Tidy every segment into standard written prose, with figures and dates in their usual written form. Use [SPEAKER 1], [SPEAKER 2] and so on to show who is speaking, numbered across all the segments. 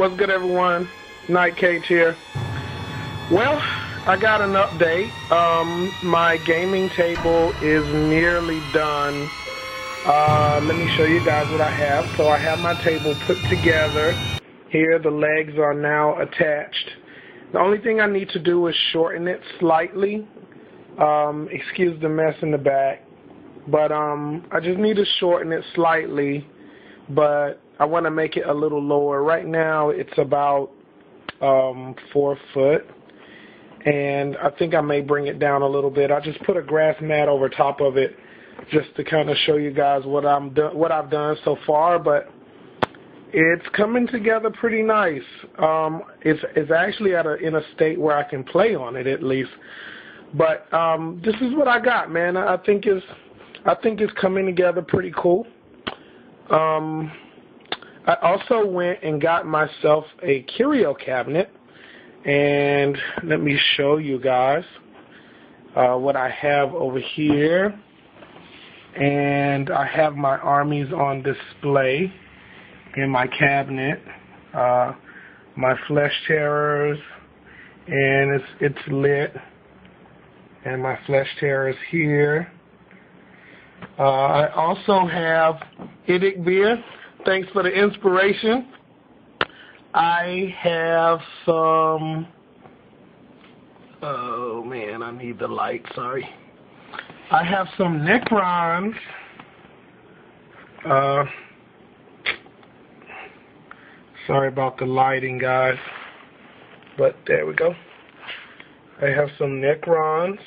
[SPEAKER 1] What's good, everyone? Night Cage here. Well, I got an update. My gaming table is nearly done. Let me show you guys what I have. So I have my table put together. Here, the legs are now attached. The only thing I need to do is shorten it slightly. Excuse the mess in the back. But I just need to shorten it slightly. But I want to make it a little lower. Right now, it's about 4 foot. And I think I may bring it down a little bit. I just put a grass mat over top of it just to kind of show you guys what I've done so far. But it's coming together pretty nice. It's actually in a state where I can play on it at least. But this is what I got, man. I think it's coming together pretty cool. I also went and got myself a curio cabinet. And let me show you guys what I have over here. And I have my armies on display in my cabinet. My Flesh Terrors, and it's lit. And my Flesh Terrors here. I also have Idic Beer. Thanks for the inspiration. I have some, oh man, I need the light, sorry. I have some Necrons. Sorry about the lighting, guys. But there we go. I have some Necrons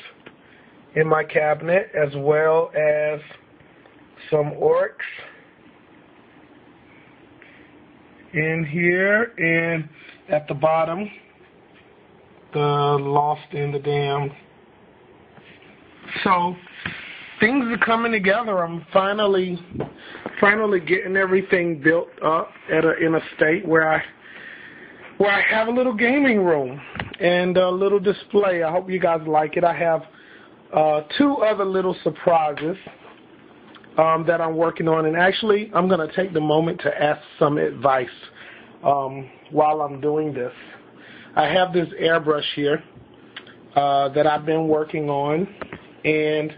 [SPEAKER 1] in my cabinet, as well as some Orcs in here, and at the bottom, the Lost and the Damned. So things are coming together. I'm finally getting everything built up in a state where I have a little gaming room and a little display. I hope you guys like it. I have 2 other little surprises that I'm working on, and actually I'm going to take the moment to ask some advice while I'm doing this. I have this airbrush here that I've been working on, and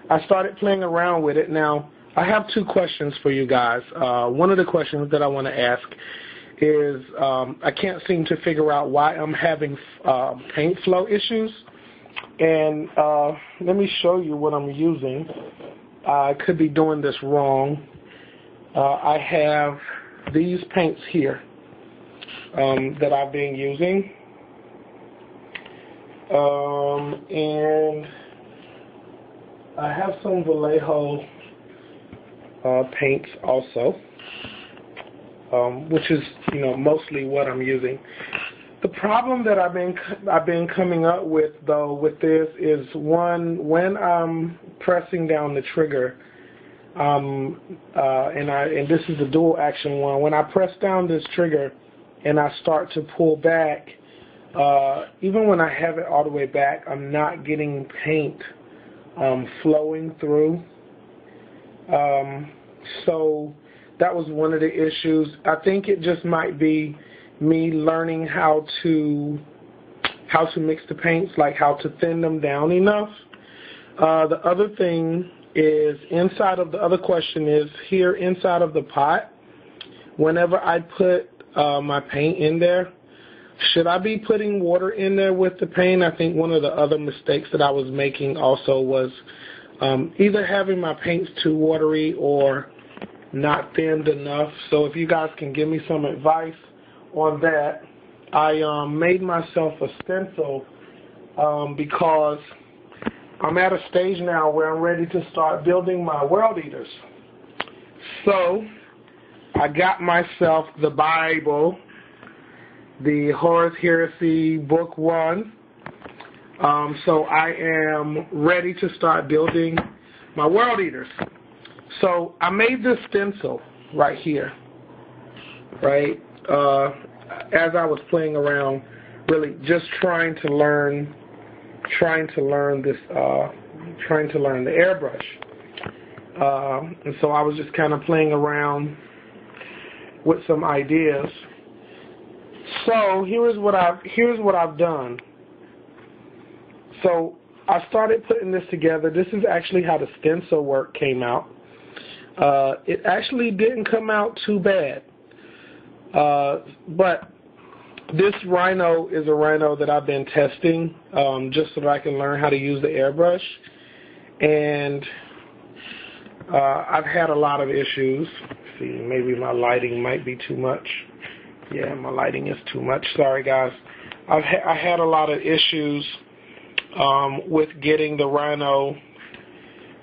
[SPEAKER 1] I started playing around with it. Now, I have 2 questions for you guys. One of the questions that I want to ask is I can't seem to figure out why I'm having paint flow issues, and let me show you what I'm using. I could be doing this wrong. I have these paints here that I've been using. And I have some Vallejo paints also, which is, mostly what I'm using. The problem that I've been coming up with, though, with this is, one, when I'm pressing down the trigger, and this is the dual action one. When I press down this trigger and I start to pull back, even when I have it all the way back, I'm not getting paint flowing through. So that was one of the issues. I think it just might be me learning how to mix the paints, like how to thin them down enough. The other thing is, the other question is, here inside of the pot, whenever I put my paint in there, should I be putting water in there with the paint? I think one of the other mistakes that I was making also was either having my paints too watery or not thinned enough. So if you guys can give me some advice on that. I made myself a stencil because I'm at a stage now where I'm ready to start building my World Eaters. So I got myself the Bible, the Horus Heresy Book 1. So I am ready to start building my World Eaters. So I made this stencil right here, right? As I was playing around, really just trying to learn the airbrush. And so I was just kind of playing around with some ideas. So here's what I've done. So I started putting this together. This is actually how the stencil work came out. It actually didn't come out too bad. But this rhino is a rhino that I've been testing just so that I can learn how to use the airbrush. And I've had a lot of issues. Let's see, maybe my lighting might be too much. Yeah, my lighting is too much. Sorry, guys. I had a lot of issues with getting the rhino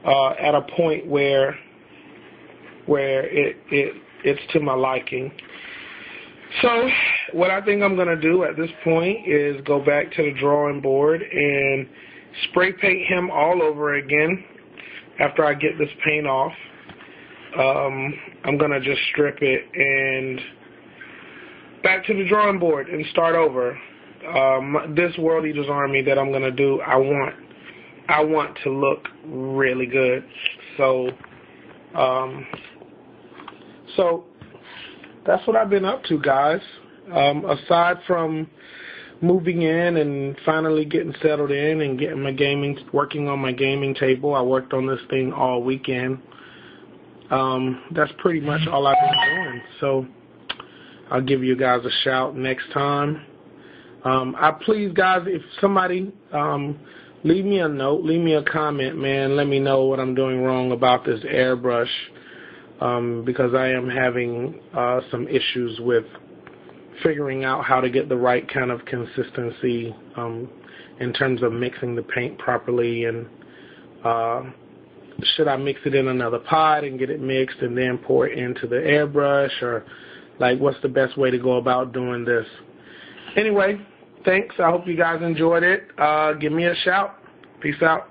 [SPEAKER 1] at a point where it's to my liking. So what I think I'm going to do at this point is go back to the drawing board and spray paint him all over again after I get this paint off. I'm going to just strip it and back to the drawing board and start over. This World Eaters Army that I'm going to do, I want to look really good. So that's what I've been up to, guys. Aside from moving in and finally getting settled in and getting working on my gaming table, I worked on this thing all weekend. That's pretty much all I've been doing. So I'll give you guys a shout next time. Please, guys, if somebody leave me a note, leave me a comment, man. Let me know what I'm doing wrong about this airbrush. Because I am having some issues with figuring out how to get the right kind of consistency in terms of mixing the paint properly, and should I mix it in another pot and get it mixed and then pour it into the airbrush, or like what's the best way to go about doing this? Anyway, thanks. I hope you guys enjoyed it. Give me a shout. Peace out.